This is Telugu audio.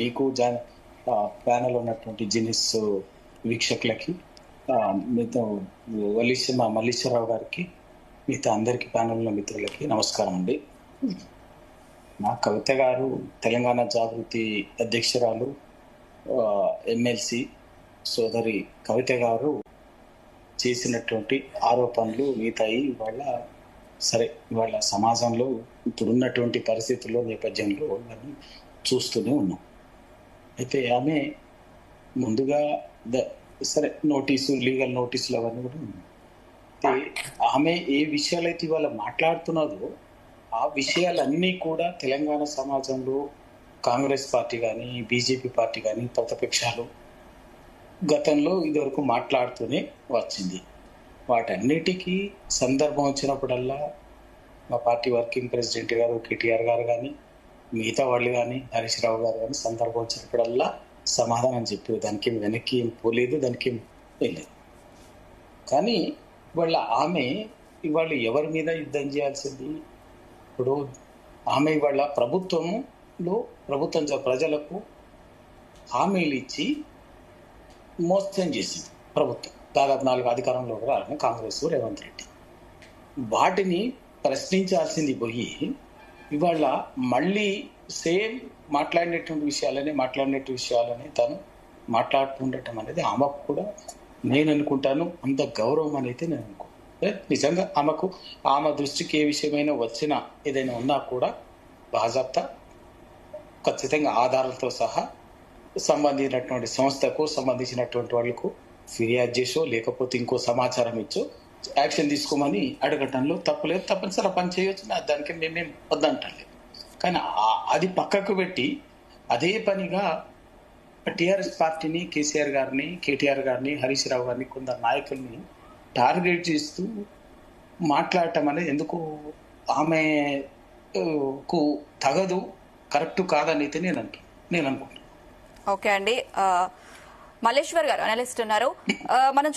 మీకు ప్యానల్ ఉన్నటువంటి జినిస్ వీక్షకులకి మీతో మా మల్లీశ్వరరావు గారికి మిగతా అందరికి ప్యానల్ ఉన్న మిత్రులకి నమస్కారం అండి. మా కవిత గారు తెలంగాణ జాగృతి అధ్యక్షురాలు, ఎమ్మెల్సీ సోదరి కవిత గారు చేసినటువంటి ఆరోపణలు మిగతాయి ఇవాళ సమాజంలో ఇప్పుడున్నటువంటి పరిస్థితుల్లో నేపథ్యంలో మనం చూస్తూనే ఉన్నాం. అయితే ఆమె ముందుగా లీగల్ నోటీసులు అవన్నీ కూడా ఉన్నాయి. అయితే ఆమె ఏ విషయాలైతే ఇవాళ మాట్లాడుతున్నదో ఆ విషయాలన్నీ కూడా తెలంగాణ సమాజంలో కాంగ్రెస్ పార్టీ కానీ బీజేపీ పార్టీ కానీ ప్రతిపక్షాలు గతంలో ఇదివరకు మాట్లాడుతూనే వచ్చింది. వాటన్నిటికీ సందర్భం వచ్చినప్పుడల్లా మా పార్టీ వర్కింగ్ ప్రెసిడెంట్ గారు కేటీఆర్ గారు కానీ మిగతా వాళ్ళు కానీ హరీష్ రావు గారు కానీ సందర్భం వచ్చినప్పుడల్లా సమాధానం చెప్పారు. దానికి వెనక్కి ఏం పోలేదు, దానికి ఏం వెళ్ళలేదు. కానీ ఆమె ఇవాళ ఎవరి మీద యుద్ధం చేయాల్సింది? ఇప్పుడు ఆమె ఇవాళ ప్రభుత్వం ప్రజలకు హామీలు ఇచ్చి మోసం చేసింది. ప్రభుత్వం దాదాపు 4 అధికారంలో రాలని కాంగ్రెస్ రేవంత్ రెడ్డి వాటిని ప్రశ్నించాల్సింది పోయి ఇవాళ మళ్ళీ సేమ్ మాట్లాడినటువంటి విషయాలనే తను మాట్లాడుతుండటం అనేది ఆమెకు కూడా నేను అనుకుంటాను అంత గౌరవం అనేది నేను అనుకుంటాను. నిజంగా ఆమె దృష్టికి ఏ విషయమైనా వచ్చినా ఏదైనా ఉన్నా కూడా బాజాప్తా ఖచ్చితంగా ఆధారాలతో సహా సంబంధించినటువంటి సంస్థకు సంబంధించినటువంటి వాళ్ళకు ఫిర్యాదు చేసో లేకపోతే ఇంకో సమాచారం ఇచ్చో యాక్షన్ తీసుకోమని అడగటంలో తప్పులేదు. తప్పనిసరి పని చేయొచ్చు, దానికి మేమేం వద్దంటలేదు. కానీ అది పక్కకు పెట్టి అదే పనిగా టీఆర్ఎస్ పార్టీని, కేసీఆర్ గారిని, కేటీఆర్ గారిని, హరీష్ రావు గారిని, కొందరు నాయకుల్ని టార్గెట్ చేస్తూ మాట్లాడటం అనేది ఎందుకు ఆమెకు తగదు, కరెక్ట్ కాదని అయితే నేను అనుకుంటున్నాను. ఓకే అండి, మల్లేశ్వర్ గారు అనలిస్ట్ ఉన్నారు. మనం